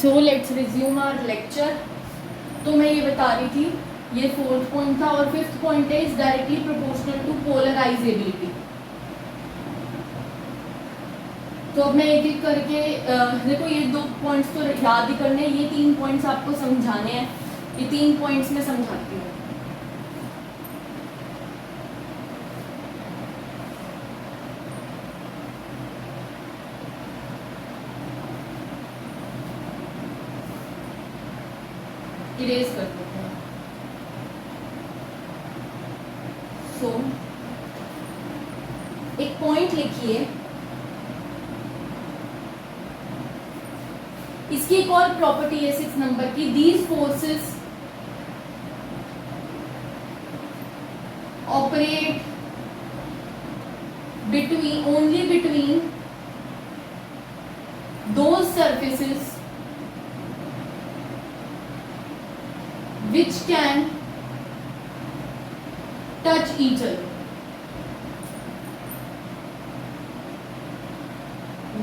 So let's resume our lecture. तो मैं ये बता रही थी, ये फोर्थ पॉइंट था और फिफ्थ पॉइंट है is directly proportional to polarizability. तो अब मैं एक एक करके देखो, ये 2 पॉइंट्स तो याद ही करने, ये 3 पॉइंट्स आपको समझाने हैं। ये 3 पॉइंट्स में समझाती हूँ। इरेज कर देते हैं। सो एक पॉइंट लिखिए, इसकी एक और प्रॉपर्टी है 6 नंबर की, these forces operate only between those surfaces which can touch each other.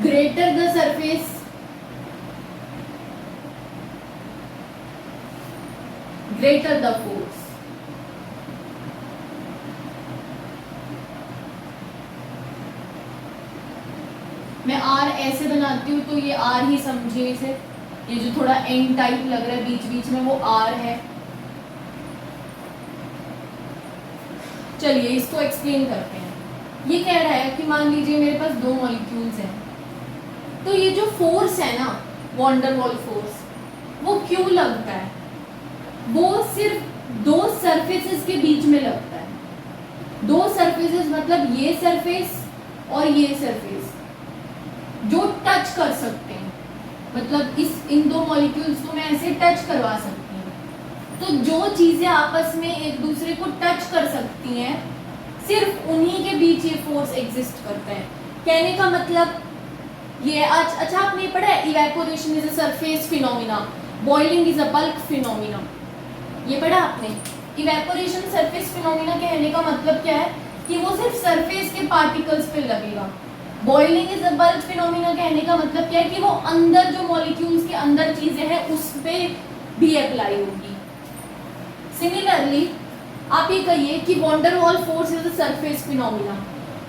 Greater the surface, greater the force. मैं R ऐसे बनाती हूँ तो ये R ही समझिए इसे। ये जो थोड़ा एंड टाइप लग रहा है बीच बीच में, वो R है। चलिए इसको एक्सप्लेन करते हैं। ये कह रहा है कि मान लीजिए मेरे पास 2 मॉलिक्यूल्स हैं, तो ये जो फोर्स है ना, वॉन डेर वाल फोर्स, वो क्यों लगता है? वो सिर्फ 2 सरफेसेस के बीच में लगता है। 2 सरफेसेस मतलब ये सरफेस और ये सरफेस जो टच कर सकते हैं, मतलब इन 2 मॉलिक्यूल्स को मैं ऐसे टच करवा सकती हूँ। तो जो चीजें आपस में एक दूसरे को टच कर सकती हैं, सिर्फ उन्हीं के बीच ये फोर्स एग्जिस्ट करता है। कहने का मतलब ये अच्छा आपने पढ़ा है, evaporation is a surface phenomena, boiling is a bulk phenomena. ये पढ़ा आपने? इवेपोरेशन सरफेस फिनोमिना कहने का मतलब क्या है कि वो सिर्फ सरफेस के पार्टिकल्स पे लगेगा। Boiling is a bulk phenomena कहने का मतलब क्या है कि वो अंदर जो मॉलिक्यूल्स के अंदर चीजें हैं उस पे भी अप्लाई होगी। सिमिलरली आप ये कहिए कि van der Waals force is a surface phenomena,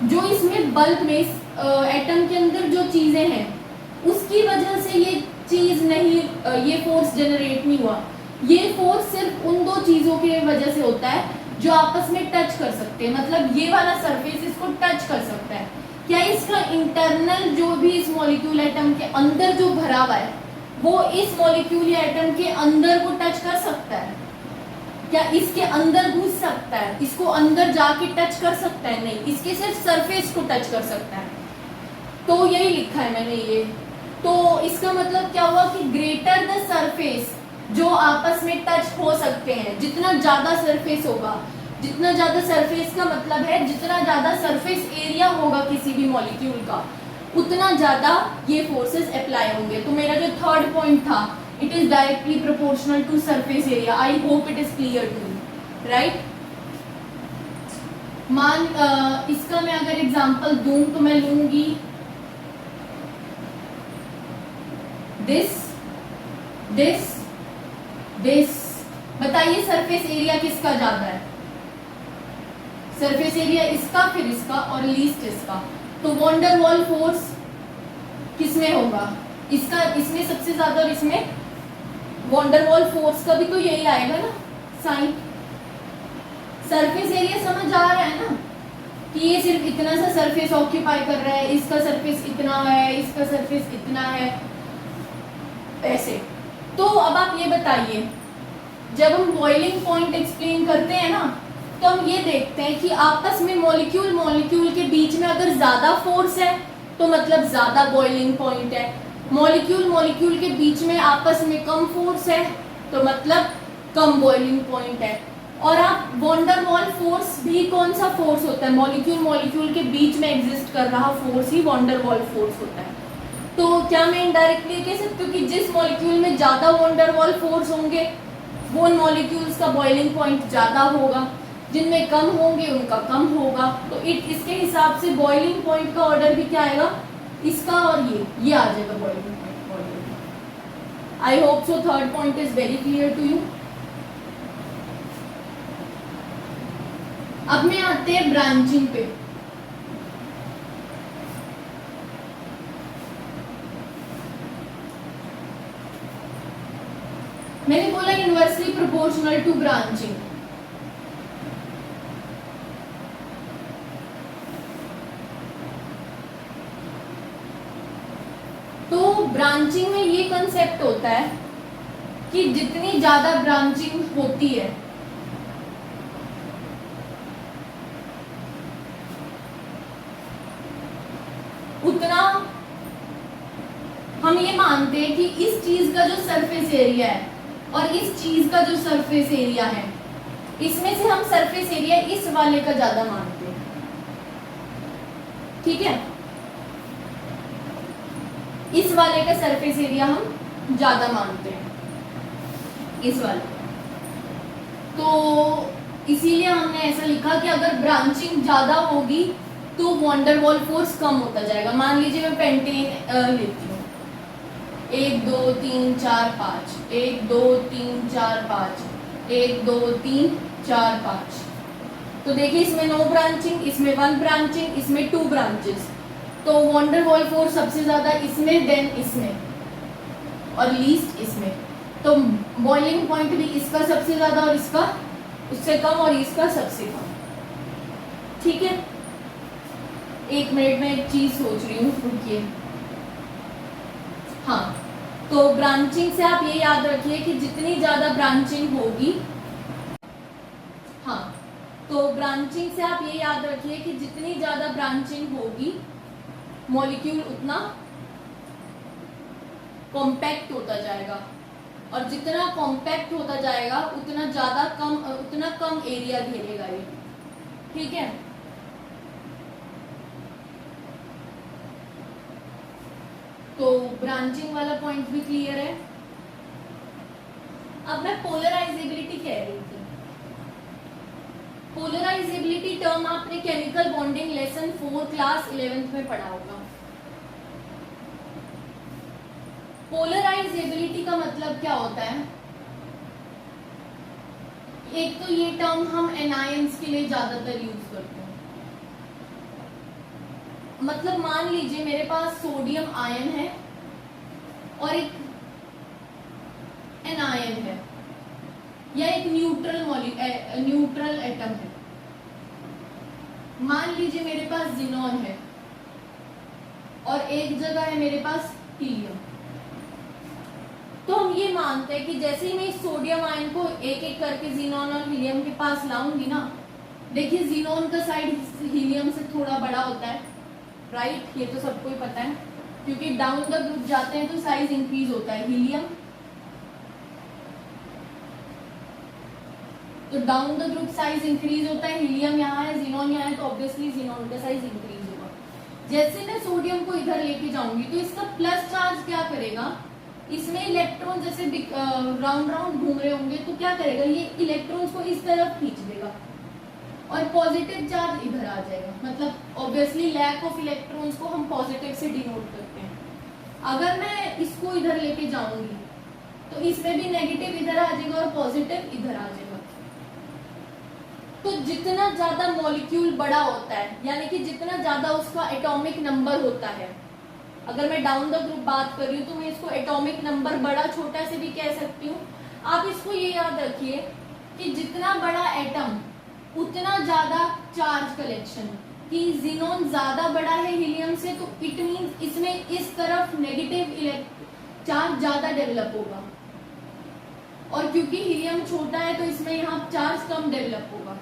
जो इसमें बल्क में एटम के अंदर जो चीजें हैं उसकी वजह से ये चीज नहीं, ये फोर्स जनरेट नहीं हुआ। ये फोर्स सिर्फ उन 2 चीजों की वजह से होता है जो आपस में टच कर सकते हैं। मतलब ये वाला सरफेस इसको टच कर सकता है। क्या इसका इंटरनल जो भी इस मॉलिक्यूल एटम के अंदर जो भरा हुआ है वो इस मॉलिक्यूल या एटम के अंदर को टच कर सकता है? क्या इसके अंदर घुस सकता है? इसको अंदर जाके टच कर सकता है? नहीं, इसके सिर्फ सरफेस को टच कर सकता है। तो यही लिखा है मैंने ये। तो इसका मतलब क्या हुआ कि ग्रेटर द सरफेस जो आपस में टच हो सकते हैं, जितना ज्यादा सरफेस होगा, जितना ज्यादा सरफेस का मतलब है जितना ज्यादा सरफेस एरिया होगा किसी भी मॉलिक्यूल का, उतना ज्यादा ये फोर्सेस अप्लाई होंगे। तो मेरा जो थर्ड पॉइंट था, it is directly proportional to surface area. I hope it is clear to you, right? मान इसका मैं अगर एग्जांपल दूं तो मैं लूंगी दिस दिस दिस। बताइए सरफेस एरिया किसका ज्यादा है? सरफेस एरिया इसका, फिर इसका और लीस्ट इसका। तो वॉन डेर वाल फोर्स किसमें होगा? इसका, इसमें सबसे ज्यादा और इसमें। वॉन डेर वाल फोर्स का भी तो यही आएगा ना साइन। सरफेस एरिया समझ आ रहा है ना कि ये सिर्फ इतना सा सरफेस ऑक्यूपाई कर रहा है, इसका सरफेस इतना है, इसका सरफेस इतना है, ऐसे। तो अब आप ये बताइए, जब हम बॉइलिंग पॉइंट एक्सप्लेन करते हैं ना, तो हम ये देखते हैं कि आपस में मॉलिक्यूल के बीच में अगर ज्यादा फोर्स है तो मतलब ज्यादा बॉइलिंग पॉइंट है। मॉलिक्यूल के बीच में आपस में कम फोर्स है तो मतलब कम बॉइलिंग पॉइंट है। और आप वॉन डेर वाल फोर्स भी कौन सा फोर्स होता है? मॉलिक्यूल के बीच में एग्जिस्ट कर रहा force he won der Waals force होता है। तो क्या मैं इनडायरेक्टली कह सकती हूँ कि जिस मॉलिक्यूल में ज्यादा वॉन डेर वाल फोर्स होंगे वो मॉलिक्यूल्स का बॉइलिंग पॉइंट ज्यादा होगा, जिनमें कम होंगे उनका कम होगा। तो इसके हिसाब से बॉइलिंग पॉइंट का ऑर्डर भी क्या आएगा? इसका और ये आ जाएगा boiling point order. I hope so third point is very clear to you. अब में आते हैं ब्रांचिंग पे। मैंने बोला इनवर्सली प्रोपोर्शनल टू ब्रांचिंग। तो ब्रांचिंग में ये कंसेप्ट होता है कि जितनी ज्यादा ब्रांचिंग होती है उतना हम ये मानते हैं कि इस चीज का जो सरफेस एरिया है और इस चीज का जो सरफेस एरिया है, इसमें से हम सरफेस एरिया इस वाले का ज्यादा मानते हैं। ठीक है, इस वाले का सरफेस एरिया हम ज्यादा मानते हैं, इस वाले। तो इसीलिए हमने ऐसा लिखा कि अगर ब्रांचिंग ज्यादा होगी तो वॉन डेर वाल फोर्स कम होता जाएगा। मान लीजिए मैं पेंटेन लेती हूँ, 1 2 3 4 5, 1 2 3 4 5, 1 2 3 4 5। तो देखिए इसमें नो ब्रांचिंग, इसमें 1 ब्रांचिंग, इसमें 2 ब्रांचेस। तो वॉन डेर वाल फोर्स सबसे ज्यादा इसमें, देन इसमें और लीस्ट इसमें। तो बॉइलिंग पॉइंट भी इसका सबसे ज्यादा और इसका उससे कम और इसका सबसे कम। ठीक है, 1 मिनट में एक चीज सोच रही हूँ, रुकिए। हाँ, तो ब्रांचिंग से आप ये याद रखिए कि जितनी ज्यादा ब्रांचिंग होगी, हाँ, तो ब्रांचिंग से आप ये याद रखिए कि जितनी ज्यादा ब्रांचिंग होगी मॉलिक्यूल उतना कॉम्पैक्ट होता जाएगा, और जितना कॉम्पैक्ट होता जाएगा उतना कम एरिया घेरेगा ये। ठीक है, तो ब्रांचिंग वाला पॉइंट भी क्लियर है। अब मैं पोलराइजेबिलिटी कह रही थी। पोलराइजेबिलिटी टर्म आपने chemical bonding lesson 4 class 11th में पढ़ा होगा। पोलराइजेबिलिटी का मतलब क्या होता है? एक तो ये टर्म हम एनायंस के लिए ज्यादातर यूज करते हैं। मतलब मान लीजिए मेरे पास सोडियम आयन है और एक एनायन है या एक न्यूट्रल एटम है। मान लीजिए मेरे पास जिनोन है और एक जगह है मेरे पास हीलियम। तो हम ये मानते हैं कि जैसे ही मैं इस सोडियम आयन को एक एक करके जिनोन और हीलियम के पास लाऊंगी ना, देखिए जिनोन का साइड हीलियम से थोड़ा बड़ा होता है, राइट? ये तो सबको ही पता है, क्योंकि डाउन द ग्रुप जाते हैं तो साइज इंक्रीज होता है हीलियम। तो down the group size increase होता है, हीलियम यहाँ है, जिनोन यहाँ है, तो ऑब्वियसली जिनोन का साइज इंक्रीज होगा। जैसे मैं सोडियम को इधर लेके जाऊंगी तो इसका प्लस चार्ज क्या करेगा, इसमें इलेक्ट्रॉन जैसे राउंड राउंड घूम रहे होंगे तो क्या करेगा, ये इलेक्ट्रॉन्स को इस तरफ खींच देगा और पॉजिटिव चार्ज इधर आ जाएगा। मतलब ऑब्वियसली लैक ऑफ इलेक्ट्रॉन्स को हम पॉजिटिव से डिनोट करते हैं। अगर मैं इसको इधर लेके जाऊंगी तो इसमें भी नेगेटिव इधर आ जाएगा और पॉजिटिव इधर आ जाएगा। तो जितना ज्यादा मॉलिक्यूल बड़ा होता है, यानी कि जितना ज्यादा उसका एटॉमिक नंबर होता है, अगर मैं डाउन द ग्रुप बात कर रही हूँ तो मैं इसको एटॉमिक नंबर बड़ा छोटा से भी कह सकती हूँ। आप इसको ये याद रखिए कि जितना बड़ा एटम उतना ज्यादा चार्ज कलेक्शन, कि जिनोन ज्यादा बड़ा है हीलियम से, तो इट मींस इसमें इस तरफ नेगेटिव चार्ज ज्यादा डेवलप होगा, और क्योंकि हीलियम छोटा है तो इसमें यहाँ चार्ज कम डेवलप होगा।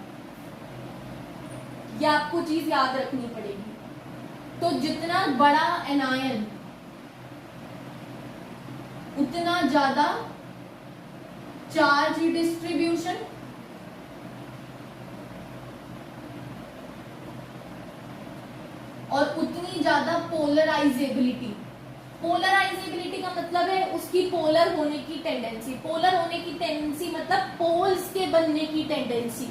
ये आपको चीज याद रखनी पड़ेगी। तो जितना बड़ा एनायन उतना ज्यादा चार्ज डिस्ट्रीब्यूशन, और उतनी ज्यादा पोलराइजेबिलिटी। पोलराइजेबिलिटी का मतलब है उसकी पोलर होने की टेंडेंसी। पोलर होने की टेंडेंसी मतलब पोल्स के बनने की टेंडेंसी।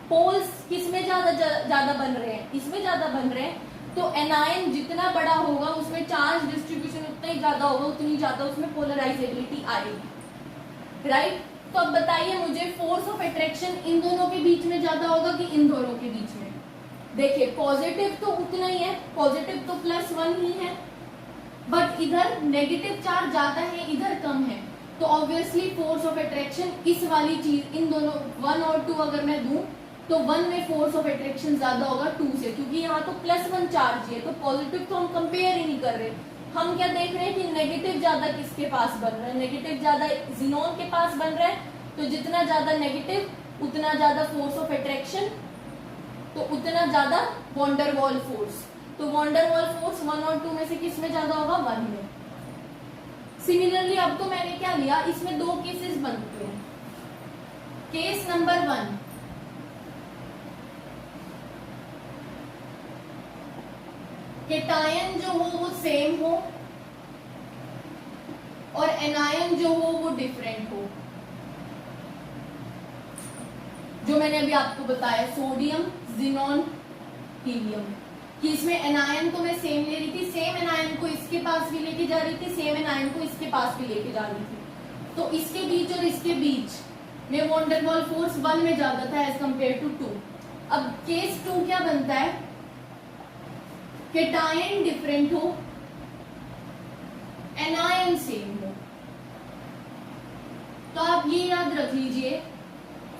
पोल्स किसमें ज्यादा बन रहे हैं, इसमें ज्यादा बन रहे हैं। तो एनायन जितना बड़ा होगा उसमें चार्ज डिस्ट्रीब्यूशन उतना ही ज्यादा होगा, उतनी ज्यादा उसमें पोलराइजेबिलिटी आएगी, राइट। तो अब बताइए मुझे फोर्स ऑफ अट्रैक्शन इन दोनों के बीच में ज्यादा होगा कि इन दोनों के बीच में? देखिए पॉजिटिव तो उतना ही है, पॉजिटिव तो +1 ही है, बट इधर नेगेटिव चार्ज ज्यादा है, इधर कम है, तो ऑब्वियसली फोर्स ऑफ अट्रैक्शन इस वाली चीज, इन दोनों 1 और 2 अगर मैं दूं तो 1 में फोर्स ऑफ अट्रैक्शन ज्यादा होगा 2 से, क्योंकि यहाँ तो +1 चार्ज है, तो पॉजिटिव तो हम कंपेयर ही नहीं कर रहे, हम क्या देख रहे हैं कि नेगेटिव ज्यादा किसके पास बन रहा है, नेगेटिव ज्यादा ज़ीनोन के पास बन रहा है, तो जितना ज्यादा नेगेटिव उतना ज्यादा फोर्स ऑफ अट्रैक्शन, तो उतना ज्यादा वॉन्डर वॉल फोर्स, तो वॉन्डर वॉल फोर्स 1 और 2 में से किस में ज्यादा होगा? 1 में। सिमिलरली अब तो मैंने क्या लिया, इसमें 2 केसेस बनते हैं। केस नंबर 1, केटायन जो हो वो सेम हो और एनायन जो हो वो डिफरेंट हो, जो मैंने अभी आपको बताया सोडियम, ज़ीनोन, हीलियम, कि इसमें एनायन तो मैं सेम ले रही थी, सेम एनायन को इसके पास भी लेके जा रही थी, सेम एनायन को इसके पास भी लेके जा रही थी, तो इसके बीच और इसके बीच में वॉन्डर वॉल फोर्स 1 में ज्यादा था एज कंपेयर टू 2। अब केस 2 क्या बनता है? केटायन डिफरेंट हो, एनायन सेम हो, तो आप ये याद रख लीजिए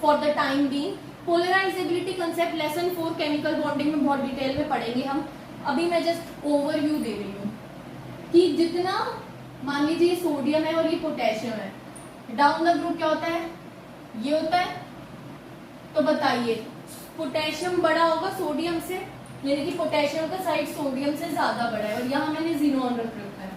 for the time being. Polarisability concept lesson 4 chemical bonding में बहुत डिटेल में पढ़ेंगे हम, अभी मैं जस्ट ओवरव्यू दे रही हूँ कि जितना, मान लीजिए सोडियम है और ये पोटेशियम है, डाउन द ग्रुप क्या होता है? ये होता है, तो बताइए पोटेशियम बड़ा होगा सोडियम से, यानी कि पोटेशियम का साइड सोडियम से ज्यादा बड़ा है, और यहां मैंने ज़ीनोन रख रखा है,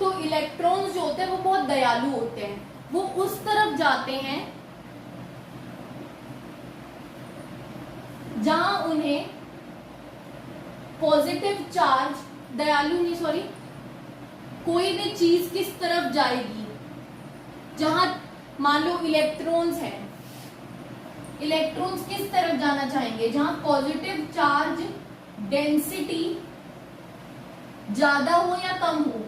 तो इलेक्ट्रॉन्स जो होते हैं वो बहुत दयालु होते हैं, वो उस तरफ जाते हैं जहां उन्हें पॉजिटिव चार्ज, दयालु नहीं सॉरी, कोई भी चीज किस तरफ जाएगी, जहां मान लो इलेक्ट्रॉन्स है, इलेक्ट्रॉन्स किस तरफ जाना चाहेंगे? जहां पॉजिटिव चार्ज डेंसिटी ज्यादा हो या कम हो,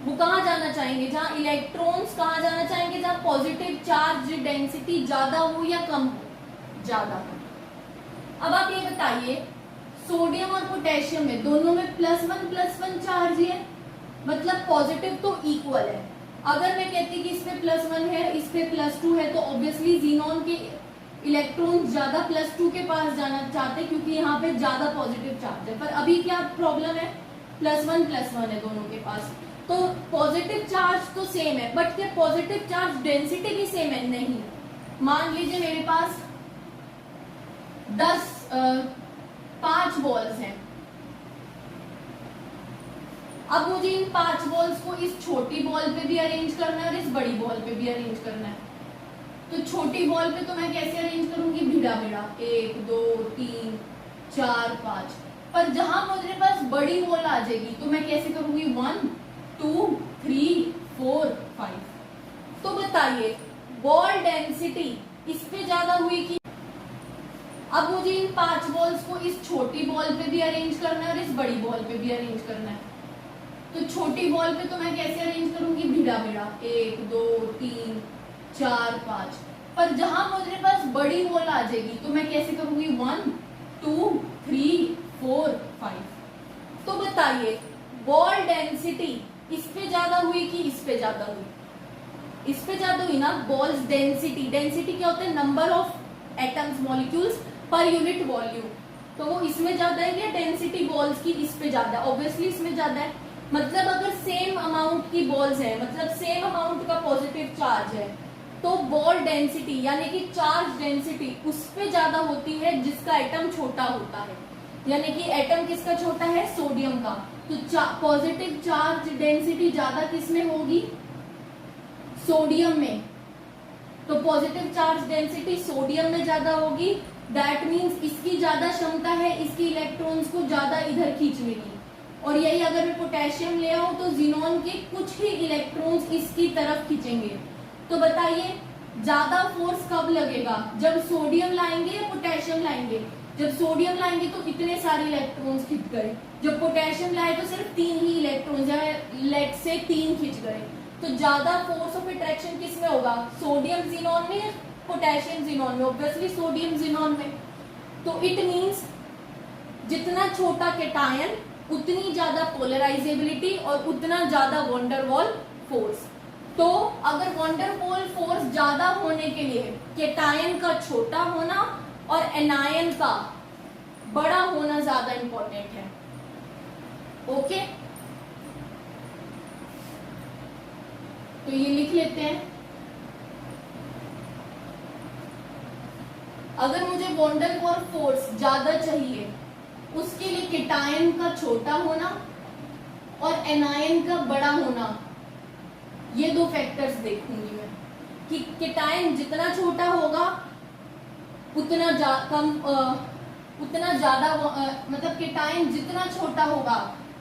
वो कहां जाना चाहेंगे? जहां इलेक्ट्रॉन्स कहां जाना चाहेंगे? जहां पॉजिटिव चार्ज डेंसिटी ज्यादा हो या कम हो? ज्यादा हो। अब आप ये बताइए सोडियम और पोटेशियम में दोनों में +1 चार्ज है, मतलब पॉजिटिव तो इक्वल है। अगर मैं कहती कि इस पे +1 है, इस पे +2 है, तो ऑब्वियसली ज़ीनोन के इलेक्ट्रॉन ज्यादा +2 के पास जाना चाहते, क्योंकि यहाँ पे ज्यादा पॉजिटिव चार्ज है। पर अभी क्या प्रॉब्लम है? +1 है दोनों के पास, तो पॉजिटिव चार्ज तो सेम है, बट क्या पॉजिटिव चार्ज डेंसिटी भी सेम है? नहीं। मान लीजिए मेरे पास 5 बॉल्स हैं, अब मुझे इन 5 बॉल्स को इस छोटी बॉल पे भी अरेंज करना है और इस बड़ी बॉल पे भी अरेंज करना है, तो छोटी बॉल पे तो मैं कैसे अरेंज करूंगी? भिड़ा भिड़ा, 1 2 3 4 5, पर जहां मेरे पास बड़ी बॉल आ जाएगी तो मैं कैसे करूंगी? 1 2 3 4 5। तो बताइए बॉल डेंसिटी इस पे ज्यादा हुई कि, अब मुझे इन 5 बॉल्स को इस छोटी बॉल पे भी अरेंज करना है और इस बड़ी बॉल पे भी अरेंज करना है, तो छोटी बॉल पे तो मैं कैसे अरेंज करूंगी? भिड़ा भिड़ा, 1 2 3 4 5, पर जहां मेरे पास बड़ी बॉल आ जाएगी तो मैं कैसे करूंगी? 1 2 3 4 5। तो बताइए बॉल डेंसिटी इस पे ज्यादा हुई कि इस पे ज्यादा हुई? इस पे ज्यादा हुई ना। बॉल्स डेंसिटी, डेंसिटी क्या होता है? Number of atoms molecules per unit volume, तो वो इसमें ज्यादा है या डेंसिटी बॉल्स की इस पे ज्यादा है? ऑब्वियसली इसमें ज्यादा है। मतलब अगर सेम अमाउंट की बॉल्स है, मतलब सेम अमाउंट का पॉजिटिव चार्ज है, तो बॉल डेंसिटी यानी कि चार्ज डेंसिटी उस पे ज्यादा होती है जिसका एटम छोटा होता है, यानी कि एटम किसका छोटा है? सोडियम का। तो पॉजिटिव चार्ज डेंसिटी ज्यादा किसमें होगी? सोडियम में। तो पॉजिटिव चार्ज डेंसिटी सोडियम में ज्यादा होगी, दैट मीन्स इसकी ज्यादा क्षमता है इसकी इलेक्ट्रॉन्स को ज्यादा इधर खींचने की। और यही अगर मैं पोटेशियम ले आऊं तो ज़ीनोन के कुछ ही इलेक्ट्रॉन्स इसकी तरफ खींचेंगे। तो बताइए ज्यादा फोर्स कब लगेगा? जब सोडियम लाएंगे या पोटेशियम लाएंगे? जब सोडियम लाएंगे तो इतने सारे इलेक्ट्रॉन्स खिंच गए, जब पोटेशियम लाए तो सिर्फ 3 ही इलेक्ट्रॉन्स या लेट से 3 खिंच गए। तो ज्यादा फोर्स ऑफ अट्रैक्शन किस में होगा, सोडियम जिनॉन में या पोटेशियम जिनॉन में? ऑब्वियसली सोडियम जिनॉन में। तो इट मींस जितना छोटा कैटायन उतनी ज्यादा पोलराइजेबिलिटी और उतना ज्यादा वॉन डेर वाल फोर्स। तो अगर वॉन डेर वाल फोर्स ज्यादा होने के लिए कैटायन का छोटा होना और एनायन का बड़ा होना ज्यादा इंपॉर्टेंट है। ओके, तो ये लिख लेते हैं। अगर मुझे वॉन डेर वाल फोर्स ज्यादा चाहिए उसके लिए कैटायन का छोटा होना और एनायन का बड़ा होना, ये दो फैक्टर्स देखूंगी मैं कि कैटायन जितना छोटा होगा उतना ज्यादा मतलब कैटायन जितना छोटा होगा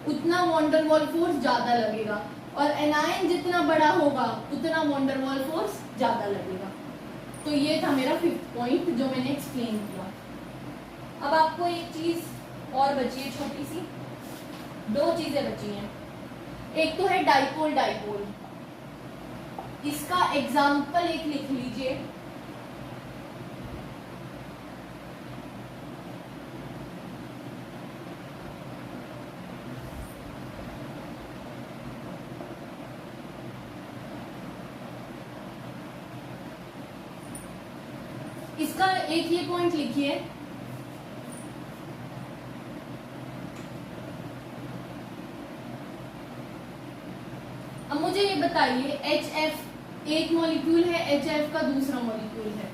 उतना वॉन डेर वाल फोर्स ज्यादा लगेगा और एनायन जितना बड़ा होगा उतना वॉन डेर वाल फोर्स ज्यादा लगेगा। तो ये था मेरा 5th पॉइंट जो मैंने एक्सप्लेन किया। अब आपको एक चीज और बची है, छोटी सी 2 चीजें बची हैं। एक तो है डाइपोल डाइपोल, इसका एग्जाम्पल एक लिख लीजिए। इसका एक ये पॉइंट लिखिए, अब मुझे ये बताइए HF एक मॉलिक्यूल है, HF का दूसरा मॉलिक्यूल है,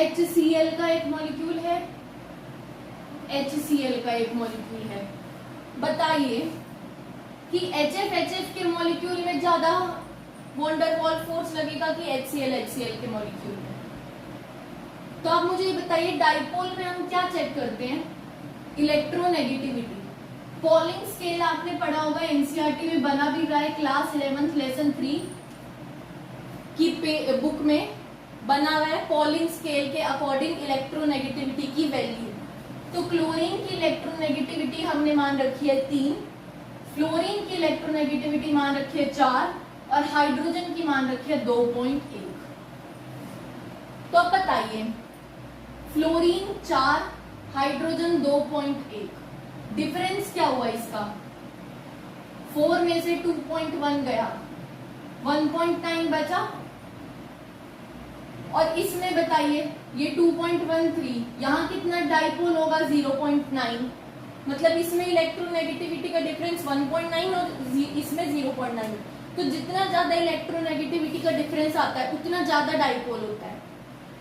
HCl का एक मॉलिक्यूल है, HCl का एक मॉलिक्यूल है। बताइए कि HF के मॉलिक्यूल में ज्यादा वॉन डेर वाल फोर्स लगेगा कि HCl के मॉलिक्यूल में? तो आप मुझे ये बताइए, डाइपोल में हम क्या चेक करते हैं? इलेक्ट्रोनेगेटिविटी। पॉलिंग स्केल आपने पढ़ा होगा, एनसीईआरटी में बना भी रहा है, क्लास 11 लेसन 3 की बुक में बना हुआ है। पॉलिंग स्केल के अकॉर्डिंग इलेक्ट्रोनेगेटिविटी की वैल्यू, तो क्लोरीन की इलेक्ट्रोनेगेटिविटी हमने मान रखी है 3, फ्लोरीन की इलेक्ट्रोनेगेटिविटी मान रखी है 4 और हाइड्रोजन की मान रखी है 2.1। तो अब बताइए, फ्लोरीन 4, हाइड्रोजन 2.1, डिफरेंस क्या हुआ इसका? 4 में से 2.1 गया, 1.9 बचा। और इसमें बताइए ये 2.13, यहाँ कितना डाइपोल होगा? 0.9, मतलब इसमें इलेक्ट्रोनेगेटिविटी का डिफरेंस 1.9 और इसमें 0.9। तो जितना ज्यादा इलेक्ट्रोनेगेटिविटी का डिफरेंस आता है उतना ज्यादा डाइपोल होता है।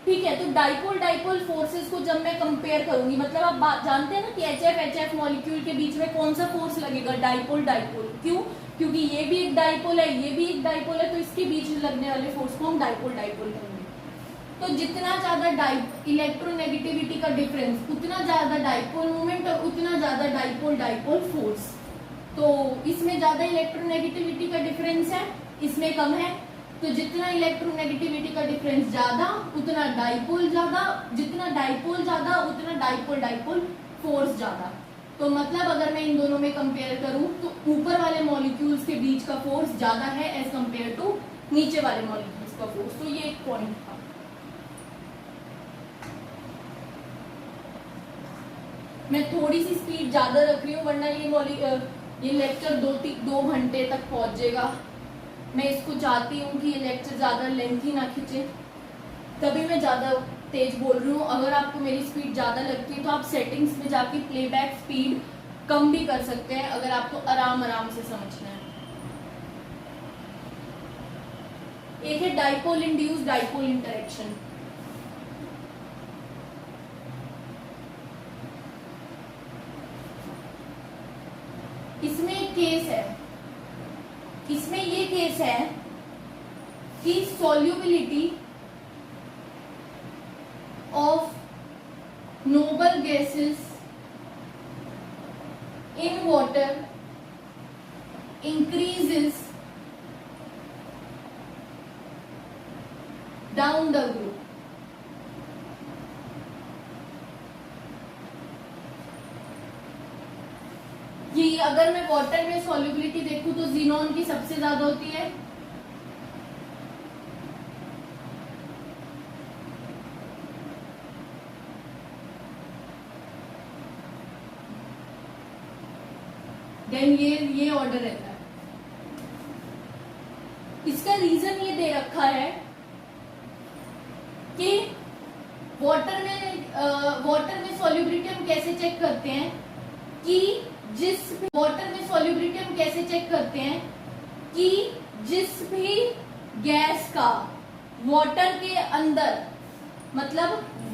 ठीक है, तो डाइपोल डाइपोल फोर्सेस को जब मैं कंपेयर करूंगी, मतलब आप बात जानते हैं ना कि HF मॉलिक्यूल के बीच में कौन सा फोर्स लगेगा? Dipole dipole. क्यों? क्योंकि ये भी एक डाइपोल है, ये भी एक डाइपोल है, तो इसके बीच लगने वाले फोर्स को हम डाइपोल डाइपोल कहेंगे। तो जितना ज्यादा इलेक्ट्रोनेगेटिविटी का डिफरेंस उतना ज्यादा डाइपोल मूवमेंट और उतना ज्यादा डाइपोल डाइपोल फोर्स। तो इसमें ज्यादा इलेक्ट्रोनेगेटिविटी का डिफरेंस है, इसमें कम है। तो जितना इलेक्ट्रोनेगेटिविटी का डिफरेंस ज्यादा उतना डाइपोल ज्यादा, जितना डाइपोल ज्यादा उतना डाइपोल डाइपोल फोर्स ज्यादा। तो मतलब अगर मैं इन दोनों में कंपेयर करूं तो ऊपर वाले मॉलिक्यूल्स के बीच का फोर्स ज्यादा है एज कंपेयर टू नीचे वाले मॉलिक्यूल्स का फोर्स। तो ये एक पॉइंट था। मैं थोड़ी सी स्पीड ज्यादा रख रही हूँ वरना ये लेक्चर 2 घंटे तक पहुंच जाएगा। मैं इसको चाहती हूँ कि ये लेक्चर ज्यादा लेंथी ना खींचे, तभी मैं ज्यादा तेज बोल रही हूँ। अगर आपको मेरी स्पीड ज्यादा लगती है तो आप सेटिंग्स में जाके प्लेबैक स्पीड कम भी कर सकते हैं अगर आपको आराम आराम से समझना है। एक है डाइपोल इंड्यूस्ड डाइपोल इंटरेक्शन। इसमें एक केस है, इसमें ये केस है कि solubility of noble gases in water increases down the group. कि अगर मैं वाटर में सॉल्युबिलिटी देखूं तो जीनोन की सबसे ज्यादा होती है, देन ये ऑर्डर रहता है। इसका रीजन ये दे रखा है कि वाटर में सॉल्युबिलिटी हम कैसे चेक करते हैं कि वाटर में सॉल्युबिलिटी हम कैसे चेक करते हैं कि जिस भी गैस का वाटर के अंदर, मतलब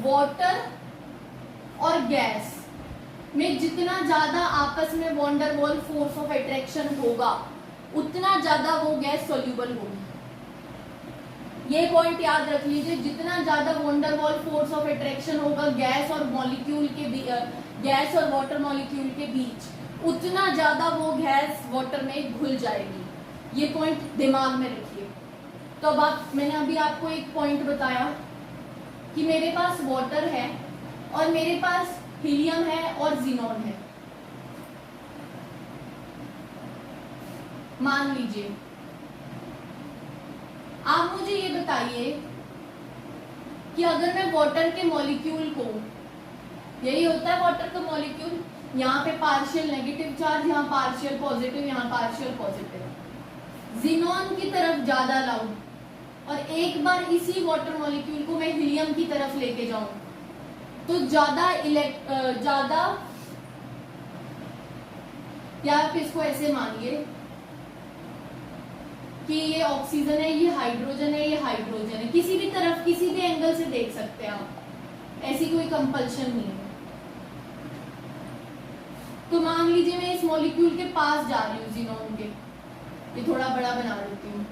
वाटर और गैस में जितना ज्यादा आपस में van der Waals force of attraction होगा उतना ज्यादा वो गैस सॉल्यूबल होगी। ये पॉइंट याद रख लीजिए, जितना ज्यादा van der Waals force of attraction होगा गैस और गैस और वाटर मॉलिक्यूल के बीच, उतना ज्यादा वो गैस वाटर में घुल जाएगी। ये पॉइंट दिमाग में रखिए। तो अब मैंने अभी आपको एक पॉइंट बताया कि मेरे पास वाटर है और मेरे पास हीलियम है और जीनोन है। मान लीजिए, आप मुझे ये बताइए कि अगर मैं वाटर के मॉलिक्यूल को, यही होता है वाटर का मॉलिक्यूल, यहाँ पे पार्शियल नेगेटिव चार्ज, यहाँ पार्शियल पॉजिटिव, यहाँ पार्शियल पॉजिटिव, जीनोन की तरफ ज्यादा लाऊं और एक बार इसी वाटर मॉलिक्यूल को मैं हीलियम की तरफ लेके जाऊं तो ज्यादा या आप इसको ऐसे मानिए कि ये ऑक्सीजन है, ये हाइड्रोजन है, ये हाइड्रोजन है, किसी भी तरफ किसी भी एंगल से देख सकते हैं आप, ऐसी कोई कंपल्शन नहीं है। तो मान लीजिए मैं इस मॉलिक्यूल के पास जा रही हूँ जीनोन के, ये थोड़ा बड़ा बना देती हूँ।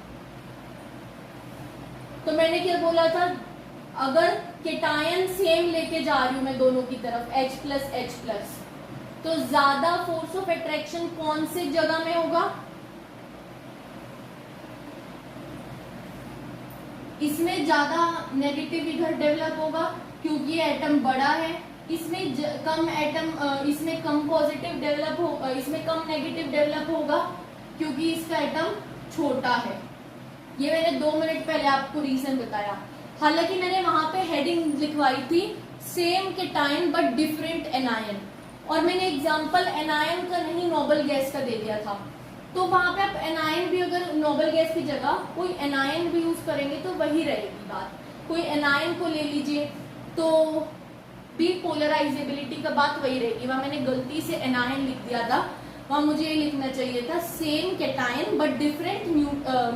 तो मैंने क्या बोला था, अगर केटायन सेम लेके जा रही हूं मैं दोनों की तरफ H+H+, तो ज्यादा फोर्स ऑफ अट्रैक्शन कौन से जगह में होगा, इसमें ज्यादा नेगेटिव इधर डेवलप होगा क्योंकि ये एटम बड़ा है, इसमें इसमें कम पॉजिटिव डेवलप होगा, इसमें कम नेगेटिव डेवलप होगा क्योंकि इसका एटम छोटा है। ये मैंने 2 मिनट पहले आपको रीजन बताया। हालांकि मैंने वहां पे हेडिंग लिखवाई थी same cation but different anion, और मैंने एग्जांपल एनायन का नहीं नोबल गैस का दे दिया था। तो वहां पे आप एनायन भी, अगर नोबल गैस की जगह कोई एनायन भी यूज करेंगे तो वही रहेगी बात। कोई एनायन को ले लीजिए तो भी पोलराइजेबिलिटी का बात वही रहेगी। वहां मैंने गलती से एनायन लिख दिया था, वहां मुझे ये लिखना चाहिए था same cation but different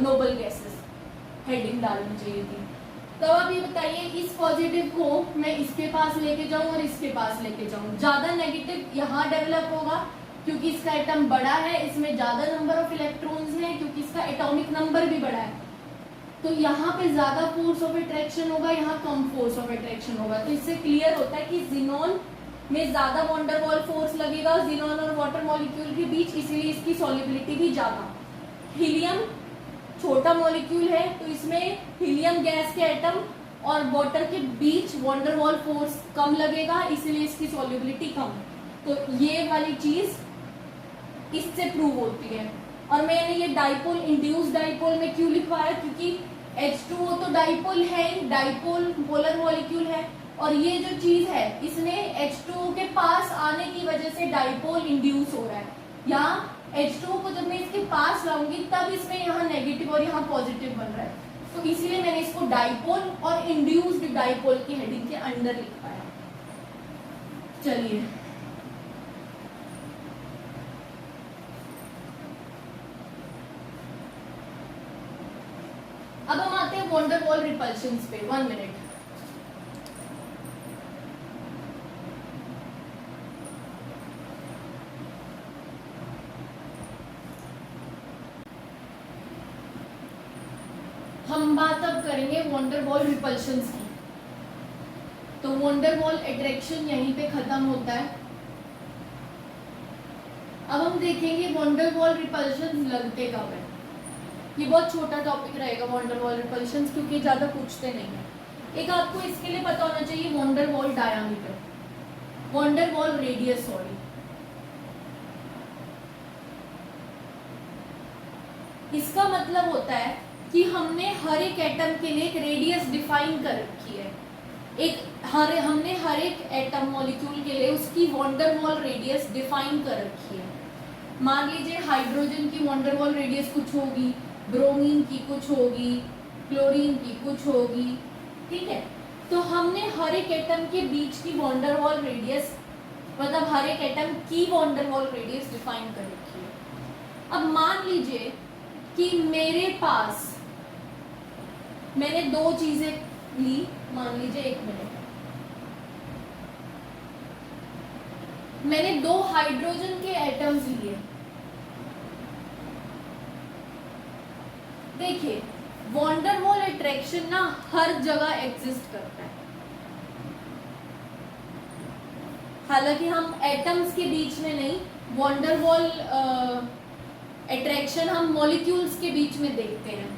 noble gases, heading डालनी चाहिए थी। तो आप ये बताइए, इस पॉजिटिव को मैं इसके पास लेके जाऊं और इसके पास लेके जाऊं, ज्यादा नेगेटिव यहाँ डेवलप होगा क्योंकि इसका एटम बड़ा है, इसमें ज्यादा नंबर ऑफ इलेक्ट्रॉन्स हैं क्योंकि इसका एटॉमिक नंबर भी बड़ा है, तो यहाँ पे ज्यादा फोर्स ऑफ अट्रैक्शन होगा, यहाँ कम फोर्स ऑफ अट्रैक्शन होगा। तो इससे क्लियर होता है कि जीनोन में ज्यादा वॉन्डर वॉल फोर्स लगेगा जीनोन और वाटर मॉलिक्यूल के बीच, इसीलिए इसकी सॉल्युबिलिटी भी ज्यादा। हीलियम छोटा मॉलिक्यूल है तो इसमें हीलियम गैस के एटम और वाटर के बीच वॉन्डर वॉल फोर्स कम लगेगा, इसलिए इसकी सॉल्युबिलिटी कम। तो ये वाली चीज इससे प्रूव होती है। और मैंने ये डाइपोल, इंड्यूस डाइपोल में क्यों लिखवाया, क्योंकि H2O तो डाइपोल है, डाइपोल पोलर मॉलिक्यूल है, और ये जो चीज है इसमें H2O के पास आने की वजह से डाइपोल इंड्यूस हो रहा है। यहाँ H2O को जब मैं इसके पास लाऊंगी तब इसमें यहाँ नेगेटिव और यहाँ पॉजिटिव बन रहा है, तो इसलिए मैंने इसको डाइपोल और इंड्यूस्ड डाइपोल की हेडिंग के अंडर लिखवाया। चलिए अब हम आते हैं वॉन्डर वॉल रिपल्शंस पे। 1 मिनट। हम बात अब करेंगे वॉन्डर वॉल रिपल्शंस की। तो वॉन्डर वॉल अट्रैक्शन यहीं पे खत्म होता है। अब हम देखेंगे वॉन्डर वॉल रिपल्शंस लगते कब है। ये बहुत छोटा टॉपिक रहेगा वॉन्डर वॉल रिपल्शंस, क्योंकि ज्यादा पूछते नहीं है। एक आपको इसके लिए पता होना चाहिए van der Waals diameter, van der Waals radius, sorry. इसका मतलब होता है कि हमने हर एक एटम के लिए एक रेडियस डिफाइन कर रखी है। हमने हर एक एटम मॉलिक्यूल के लिए उसकी वॉन्डर वॉल रेडियस डिफाइन कर रखी है। मान लीजिए हाइड्रोजन की वॉन्डर वॉल रेडियस कुछ होगी, ब्रोमीन की कुछ होगी, क्लोरीन की कुछ होगी, ठीक है। तो हमने हर एक एटम के बीच की वॉन्डर वॉल रेडियस, मतलब हर एक एटम की वॉन्डर वॉल रेडियस डिफाइन कर रखी है। अब मान लीजिए कि मेरे पास मैंने दो चीजें ली, मान लीजिए 1 मिनट, मैंने 2 हाइड्रोजन के एटम्स लिए। देखिए वॉन्डर वॉल अट्रैक्शन ना हर जगह एग्जिस्ट करता है। हालांकि हम एटम्स के बीच में नहीं, वॉन्डर वॉल अट्रैक्शन हम मॉलिक्यूल्स के बीच में देखते हैं।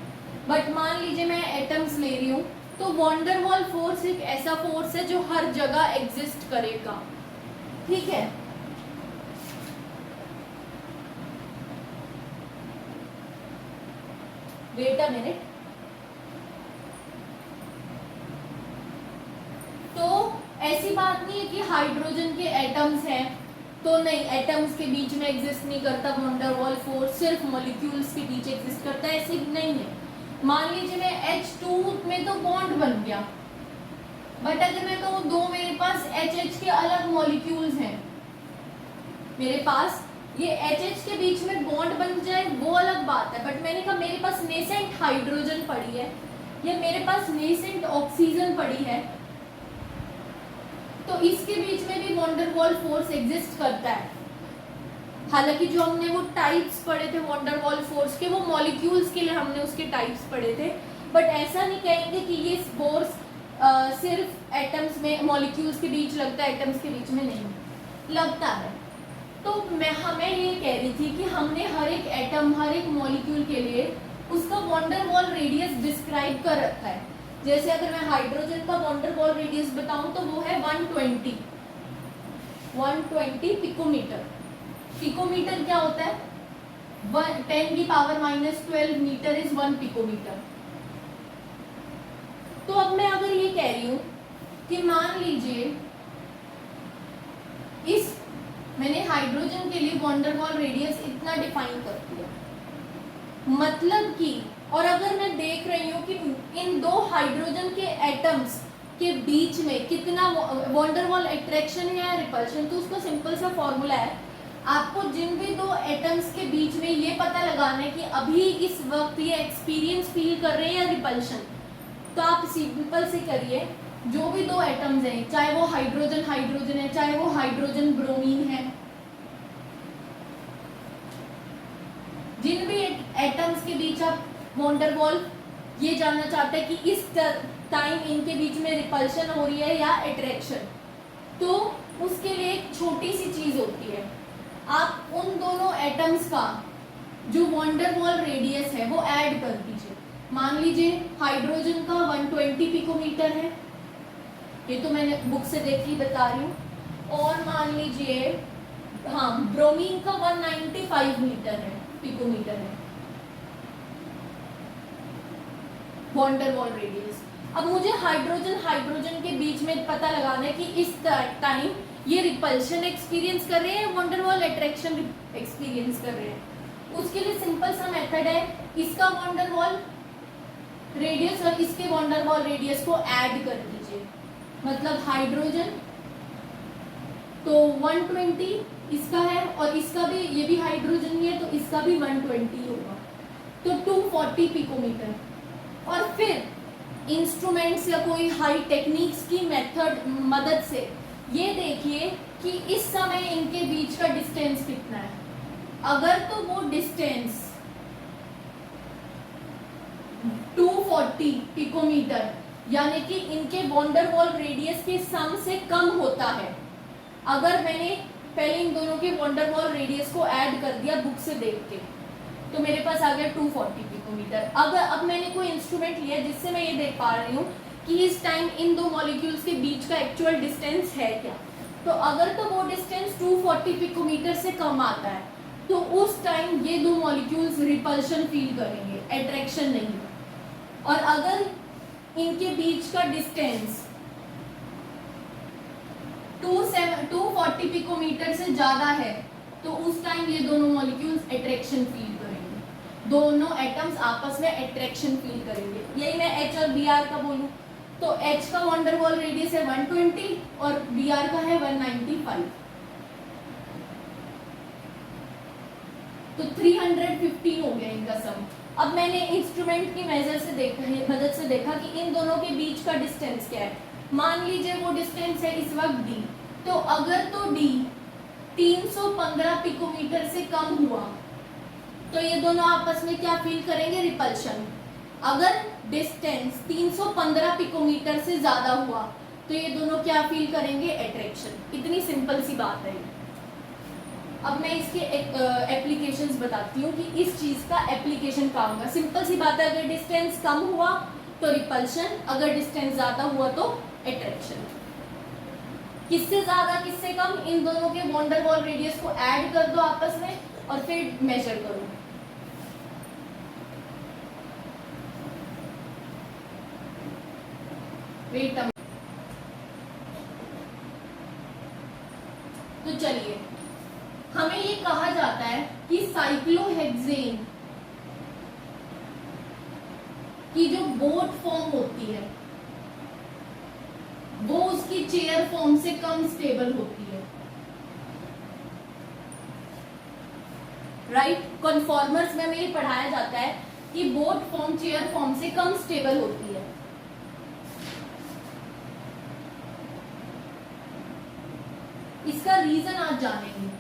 बट मान लीजिए मैं एटम्स ले रही हूँ, तो वॉन्डर वॉल फोर्स एक ऐसा फोर्स है जो हर जगह एग्जिस्ट करेगा, ठीक है। Wait a minute. तो ऐसी बात नहीं है कि हाइड्रोजन के एटम्स हैं तो नहीं, एटम्स के बीच में एग्जिस्ट नहीं करता वॉन्डर वॉल फोर्स, सिर्फ मॉलिक्यूल्स के बीच एग्जिस्ट करता है, ऐसे नहीं है। मान लीजिए मैं H2 में तो बॉन्ड बन गया, बट अगर मैं कहूँ 2 मेरे पास HH के अलग मॉलिक्यूल्स हैं, मेरे पास ये HH के बीच में बॉन्ड बन जाए वो अलग बात है। बट मैंने कहा मेरे पास नेसेंट हाइड्रोजन पड़ी है या मेरे पास नेसेंट ऑक्सीजन पड़ी है, तो इसके बीच में भी वॉन्डर वॉल फोर्स एग्जिस्ट करता है। हालांकि जो हमने वो टाइप्स पढ़े थे वॉन्डर वॉल फोर्स के, वो मॉलिक्यूल्स के लिए हमने उसके टाइप्स पढ़े थे, बट ऐसा नहीं कहेंगे कि ये फोर्स सिर्फ एटम्स में, मॉलिक्यूल्स के बीच लगता है, एटम्स के बीच में नहीं लगता है। तो मैं ये कह रही थी कि हमने हर एक एटम, हर एक मॉलिक्यूल के लिए उसका वॉन्डर वॉल रेडियस डिस्क्राइब कर रखा है। जैसे अगर मैं हाइड्रोजन का वॉन्डर वॉल रेडियस बताऊं तो वो है 120 पिकोमीटर। पिकोमीटर क्या होता है? 10⁻⁻12 मीटर इज 1 पिकोमीटर। तो अब मैं अगर ये कह रही हूं कि मान लीजिए इस मैंने हाइड्रोजन के लिए वॉन्डर वॉल रेडियस इतना डिफाइन कर दिया, मतलब कि, और अगर मैं देख रही हूँ कि इन 2 हाइड्रोजन के एटम्स के बीच में कितना वॉन्डर वॉल अट्रैक्शन है या रिपल्शन, तो उसका सिंपल सा फॉर्मूला है, आपको जिन भी 2 एटम्स के बीच में ये पता लगाना है कि अभी इस वक्त ये एक्सपीरियंस फील कर रहे हैं या रिपल्शन। तो आप सिंपल से करिए, जो भी 2 एटम्स हैं, चाहे वो हाइड्रोजन हाइड्रोजन है, चाहे वो हाइड्रोजन ब्रोमीन है, जिन भी एटम्स के बीच आप वॉन्डर वॉल ये जानना चाहते हैं कि इस टाइम इनके बीच में रिपल्शन हो रही है या अट्रैक्शन, तो उसके लिए एक छोटी सी चीज होती है, आप उन दोनों एटम्स का जो वॉन्डर वॉल रेडियस है वो ऐड कर दीजिए। मान लीजिए हाइड्रोजन का 120 पिकोमीटर है, ये तो मैंने बुक से देख के बता रही हूँ, और मान लीजिए हाँ ब्रोमीन का 195 मीटर है, पिकोमीटर है वॉन्डर वॉल रेडियस। अब मुझे हाइड्रोजन हाइड्रोजन के बीच में पता लगाना है कि इस टाइम ये रिपल्शन एक्सपीरियंस कर रहे हैं, वॉन्डर वॉल अट्रैक्शन एक्सपीरियंस कर रहे हैं। उसके लिए सिंपल सा मेथड है, इसका वॉन्डर वॉल रेडियस और इसके वॉन्डर वॉल रेडियस को ऐड कर दीजिए, मतलब हाइड्रोजन तो 120 इसका है और इसका भी, ये भी हाइड्रोजन ही है तो इसका भी 120 होगा, तो 240 पिकोमीटर। और फिर इंस्ट्रूमेंट्स या कोई हाई टेक्निक्स की मेथड मदद से ये देखिए कि इस समय इनके बीच का डिस्टेंस कितना है। अगर तो वो डिस्टेंस 240 पिकोमीटर यानी कि इनके वॉन्डर वॉल रेडियस के सम से कम होता है, अगर मैंने पहले इन दोनों के वॉन्डर वॉल रेडियस को ऐड कर दिया बुक से देख के, तो मेरे पास आ गया 240 पिकोमीटर। अगर अब मैंने कोई इंस्ट्रूमेंट लिया जिससे मैं ये देख पा रही हूँ कि इस टाइम इन 2 मॉलिक्यूल्स के बीच का एक्चुअल डिस्टेंस है क्या, तो अगर तो वो डिस्टेंस 240 पिकोमीटर से कम आता है तो उस टाइम ये दो मॉलिक्यूल्स रिपल्शन फील करेंगे, अट्रैक्शन नहीं। और अगर इनके बीच का डिस्टेंस 240 पिकोमीटर से ज्यादा है तो उस टाइम ये दोनों मॉलिक्यूल्स अट्रैक्शन फील करेंगे, दोनों एटम्स आपस में अट्रैक्शन फील करेंगे। यही मैं H और Br का बोलूं तो H का वॉन्डर वॉल रेडियस है 120 और Br का है 195, तो 315 हो गया इनका सम। अब मैंने इंस्ट्रूमेंट की मदद से देखा कि इन दोनों के बीच का डिस्टेंस क्या है। मान लीजिए वो डिस्टेंस है इस वक्त d, तो अगर तो d 315 पिकोमीटर से कम हुआ तो ये दोनों आपस में क्या फील करेंगे, रिपल्शन। अगर डिस्टेंस 315 पिकोमीटर से ज्यादा हुआ तो ये दोनों क्या फील करेंगे, अट्रैक्शन। इतनी सिंपल सी बात है। अब मैं इसके एप्लीकेशंस बताती हूँ कि इस चीज का एप्लीकेशन क्या होगा। सिंपल सी बात है, अगर डिस्टेंस कम हुआ तो रिपल्शन, अगर डिस्टेंस ज्यादा हुआ तो अट्रैक्शन। किससे ज्यादा किससे कम, इन दोनों के वॉन्डर वॉल रेडियस को ऐड कर दो आपस में और फिर मेजर करो। वेट अ, तो चलिए, हमें ये कहा जाता है कि साइक्लोहेक्सेन की जो बोट फॉर्म होती है वो उसकी चेयर फॉर्म से कम स्टेबल होती है, राइट। कॉन्फॉर्मर्स में हमें ये पढ़ाया जाता है कि बोट फॉर्म चेयर फॉर्म से कम स्टेबल होती है। इसका रीजन आज जानेंगे।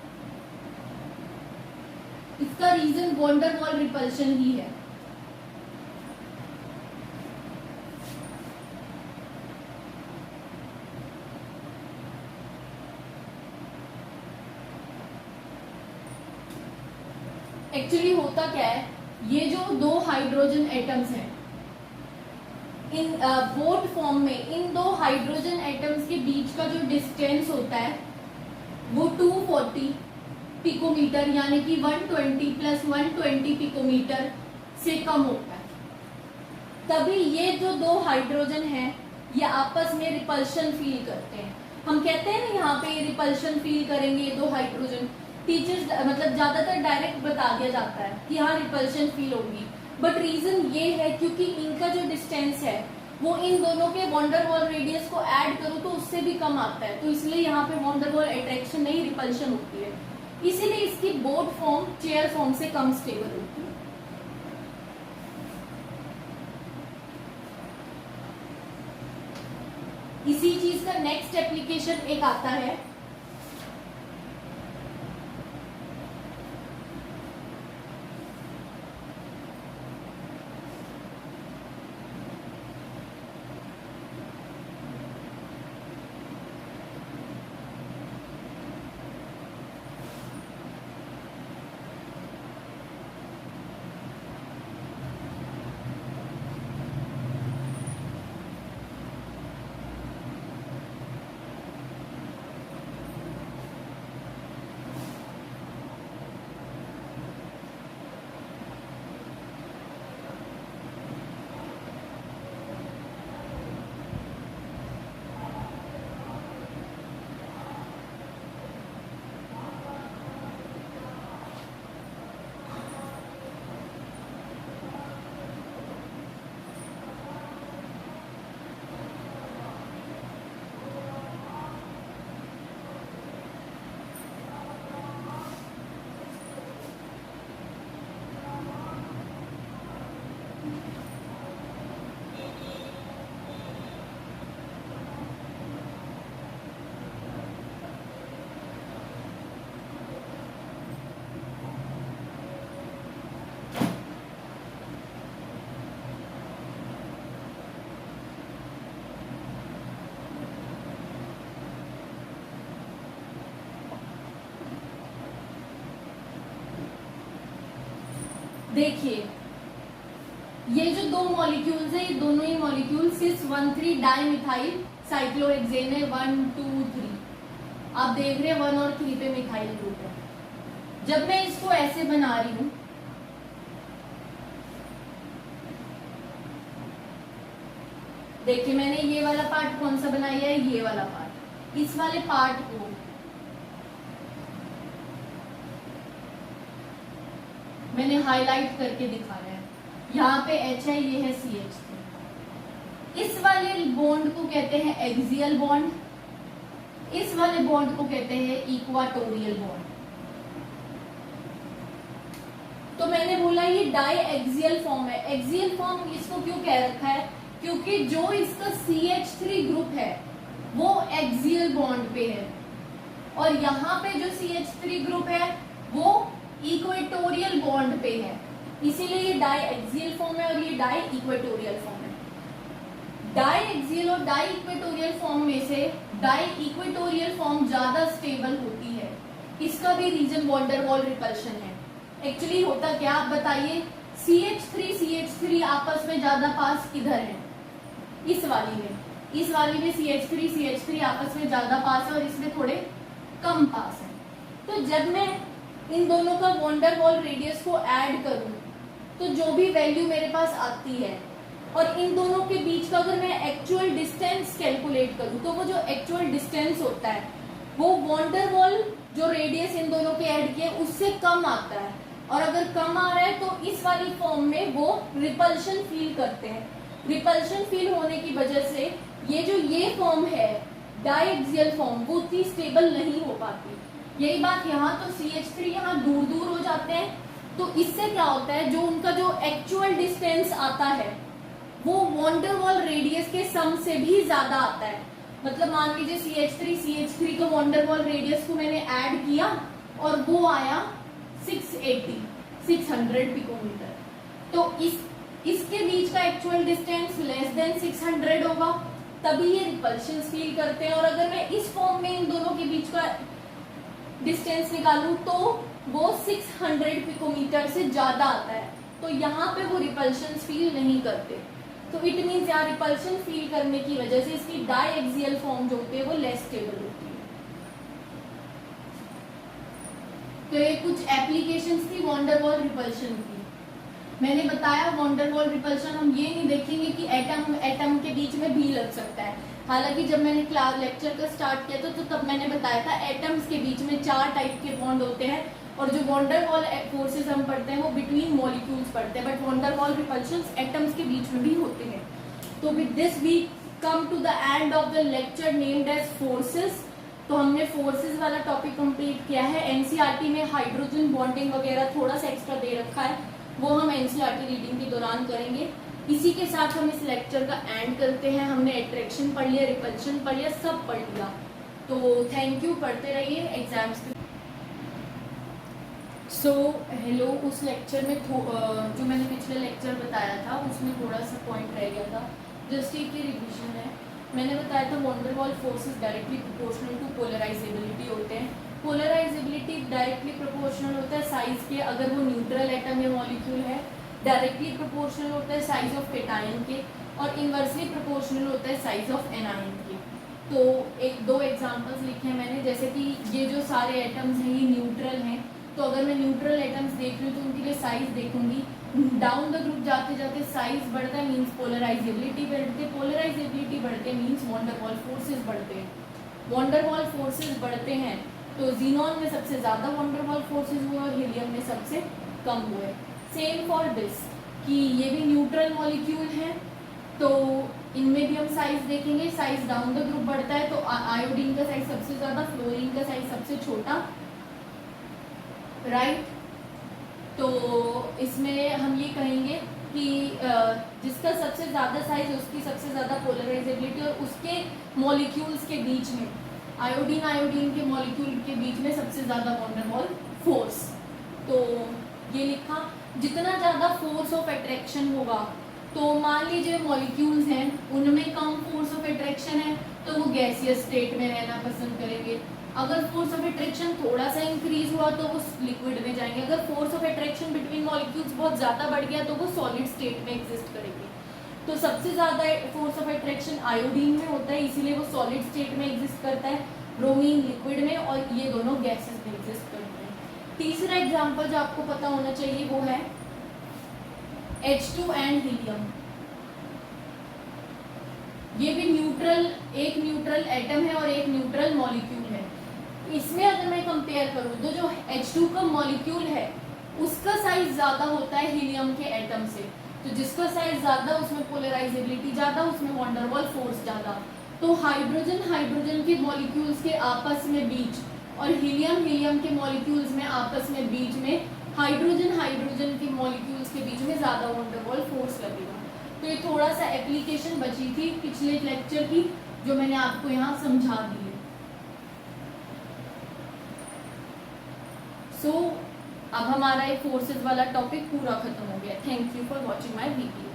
इसका रीजन वॉन्डर वॉल रिपल्शन ही है। एक्चुअली होता क्या है, ये जो दो हाइड्रोजन एटम्स हैं इन बोट फॉर्म में, इन दो हाइड्रोजन एटम्स के बीच का जो डिस्टेंस होता है वो 240 पिकोमीटर यानी कि 120 प्लस 120 पिकोमीटर से कम होता है। तभी ये जो दो हाइड्रोजन हैं ये आपस में रिपल्शन फील करते हैं। हम कहते हैं ना यहाँ पे ये रिपल्शन फील करेंगे ये दो हाइड्रोजन। टीचर्स मतलब ज्यादातर डायरेक्ट बता दिया जाता है कि हाँ रिपल्शन फील होगी, बट रीजन ये है क्योंकि इनका जो डिस्टेंस है वो इन दोनों के वॉन्डर वॉल रेडियस को ऐड करो तो उससे भी कम आता है, तो इसलिए यहाँ पे वॉन्डर वॉल अट्रैक्शन नहीं रिपल्शन होती है। इसीलिए इसकी बोट फॉर्म चेयर फॉर्म से कम स्टेबल होती है। इसी चीज का नेक्स्ट एप्लीकेशन एक आता है देखिए, ये जो दो मॉलिक्यूल्स है ये दोनों ही मॉलिक्यूल सिस 1,3 डाइमिथाइल साइक्लोहेक्सेन है 1, 2, 3। आप देख रहे हैं 1 और 3 पे मिथाइल ग्रुप है। जब मैं इसको ऐसे बना रही हूँ देखिए मैंने ये वाला पार्ट कौन सा बनाया है, ये वाला पार्ट, इस वाले पार्ट को मैंने हाईलाइट करके दिखाया है। यहाँ पे H है, ये है CH3। इस वाले बॉन्ड को कहते हैं एक्सियल बॉन्ड, इस वाले बॉन्ड को कहते हैं इक्वाटोरियल बॉन्ड। तो मैंने बोला ये डाई एक्सियल फॉर्म है। एक्सियल फॉर्म इसको क्यों कह रखा है, क्योंकि जो इसका CH3 ग्रुप है वो एक्सियल बॉन्ड पे है, और यहाँ पे जो CH3 ग्रुप है वो इक्वेटोरियल बॉन्ड पे है, इसीलिए ये डाई एक्सियल फॉर्म है और ये डाई इक्वेटोरियल फॉर्म है। डाई एक्सियल और डाई इक्वेटोरियल फॉर्म में से डाई इक्वेटोरियल फॉर्म ज्यादा स्टेबल होती है। इसका भी reason van der Waals repulsion है। एक्चुअली होता क्या, आप बताइए, CH3 आपस में ज्यादा पास किधर है, इस वाली में CH3 आपस में ज्यादा पास है और इसमें थोड़े कम पास है। तो जब मैं इन दोनों का वॉन डेर वाल रेडियस को ऐड करूं तो जो भी वैल्यू मेरे पास आती है, और इन दोनों के बीच का अगर मैं एक्चुअल डिस्टेंस कैलकुलेट करूं तो वो जो एक्चुअल डिस्टेंस होता है वो वॉन डेर वाल जो रेडियस इन दोनों के ऐड किए उससे कम आता है, और अगर कम आ रहा है तो इस वाली फॉर्म में वो रिपल्शन फील करते हैं। रिपल्शन फील होने की वजह से ये फॉर्म है डाई एक्सियल फॉर्म, वो उतनी स्टेबल नहीं हो पाती। यही बात यहाँ, तो CH3 यहाँ दूर दूर हो जाते हैं, तो इससे क्या होता है, जो उनका जो एक्चुअल डिस्टेंस आता है वो वॉन डेर वाल रेडियस के सम से भी ज्यादा आता है। मतलब मान लीजिए CH3 का वॉन डेर वाल रेडियस को मैंने ऐड किया और वो आया 600 पिकोमीटर, तो इसके बीच का एक्चुअल डिस्टेंस लेस देन 600 होगा, तभी ये रिपल्शन फील करते हैं। और अगर मैं इस फॉर्म में इन दोनों के बीच का डिस्टेंस निकालूं तो वो 600 पिकोमीटर से ज्यादा आता है, तो यहाँ पे वो रिपल्शन फील नहीं करते। तो इट मीन्स यहाँ रिपल्शन फील करने की वजह से इसकी डाई एक्सियल फॉर्म जो होती है वो लेस स्टेबल होती है। तो ये कुछ एप्लीकेशंस थी वॉन डेर वाल रिपल्शन की। मैंने बताया वॉन डेर वाल रिपल्शन हम ये नहीं देखेंगे कि एटम के बीच में भी लग सकता है। हालांकि जब मैंने क्लास लेक्चर का स्टार्ट किया तो तब मैंने बताया था एटम्स के बीच में 4 टाइप के बॉन्ड होते हैं, और जो वॉन डेर वाल फोर्सेस हम पढ़ते हैं वो बिटवीन मॉलिक्यूल्स पढ़ते हैं, but van der Waals repulsions atoms के बीच में भी होते हैं। तो with this we come to the end of the lecture named as forces. तो हमने फोर्सेस वाला टॉपिक कंप्लीट किया है। एनसीईआरटी में हाइड्रोजन बॉन्डिंग वगैरह थोड़ा सा एक्स्ट्रा दे रखा है, वो हम एनसीईआरटी रीडिंग के दौरान करेंगे। इसी के साथ हम इस लेक्चर का एंड करते हैं। हमने अट्रैक्शन पढ़ लिया, रिपल्शन पढ़ लिया, सब पढ़ लिया। तो थैंक यू, पढ़ते रहिए एग्जाम्स के। हेलो, उस लेक्चर में जो मैंने पिछले लेक्चर बताया था उसमें थोड़ा सा पॉइंट रह गया था, जस्ट एक ही रिविजन है। मैंने बताया था van der Waals forces directly proportional to polarizability होते हैं। पोलराइजेबिलिटी डायरेक्टली प्रोपोर्शनल होता है साइज के, अगर वो न्यूट्रल एटम या मॉलिक्यूल है। डायरेक्टली प्रोपोर्शनल होता है साइज ऑफ केटायन के, और इनवर्सली प्रोपोर्शनल होता है साइज ऑफ एनायन के। तो 1-2 एग्जांपल्स लिखे हैं मैंने, जैसे कि ये जो सारे एटम्स हैं ये न्यूट्रल हैं, तो अगर मैं न्यूट्रल एटम्स देख रही हूँ तो उनके लिए साइज देखूंगी। डाउन द ग्रुप जाते जाते साइज बढ़ता है, मीन्स पोलराइजेबिलिटी बढ़ते, पोलराइजेबिलिटी बढ़ते means van der Waals forces बढ़ते हैं। वॉन डेर वाल फोर्सेस बढ़ते हैं तो जीनॉन में सबसे ज्यादा वॉन डेर वाल फोर्सेस हुए और हीलियम में सबसे कम हुए। सेम फॉर दिस, कि ये भी न्यूट्रल मॉलिक्यूल है तो इनमें भी हम साइज देखेंगे। साइज डाउन द ग्रुप बढ़ता है तो आयोडीन का साइज सबसे ज्यादा, फ्लोरीन का साइज सबसे छोटा, राइट। तो इसमें हम ये कहेंगे कि जिसका सबसे ज्यादा साइज उसकी सबसे ज्यादा पोलराइजेबिलिटी, और उसके मॉलिक्यूल्स के बीच में आयोडीन के मॉलिक्यूल के बीच में सबसे ज्यादा वॉन डेर वाल फोर्स। तो ये लिखा, जितना ज्यादा फोर्स ऑफ अट्रैक्शन होगा, तो मान लीजिए मॉलिक्यूल्स हैं उनमें कम फोर्स ऑफ अट्रैक्शन है तो वो गैसियस स्टेट में रहना पसंद करेंगे। अगर फोर्स ऑफ अट्रैक्शन थोड़ा सा इंक्रीज हुआ तो वो लिक्विड में जाएंगे। अगर force of attraction between molecules बहुत ज्यादा बढ़ गया तो वो सॉलिड स्टेट में एग्जिस्ट करेंगे। तो सबसे ज्यादा फोर्स ऑफ अट्रैक्शन आयोडीन में होता है, इसीलिए वो सॉलिड स्टेट में एग्जिस्ट करता है, ब्रोमीन लिक्विड में, और ये दोनों गैसेस में एग्जिस्ट करते हैं। तीसरा एग्जाम्पल जो आपको पता होना चाहिए वो है H2 एंड हीलियम। ये भी न्यूट्रल, एक न्यूट्रल एटम है और एक न्यूट्रल मॉलिक्यूल है। इसमें अगर मैं कंपेयर करूँ तो जो H2 का मॉलिक्यूल है उसका साइज ज़्यादा होता है हीलियम के एटम से, तो जिसका साइज ज़्यादा उसमें पोलराइजेबिलिटी ज़्यादा, उसमें वंडरवॉल फोर्स ज़्यादा। तो हाइड्रोजन के मॉलिक्यूल्स के आपस में बीच और हीलियम के मॉलिक्यूल्स में आपस में बीच में हाइड्रोजन के मॉलिक्यूल्स के बीच में ज़्यादा वंडरवॉल फोर्स लगेगा। तो ये थोड़ा सा एप्लीकेशन बची थी पिछले लेक्चर की जो मैंने आपको यहाँ समझा दी है। सो अब हमारा ये फोर्सेस वाला टॉपिक पूरा खत्म हो गया। Thank you for watching my video.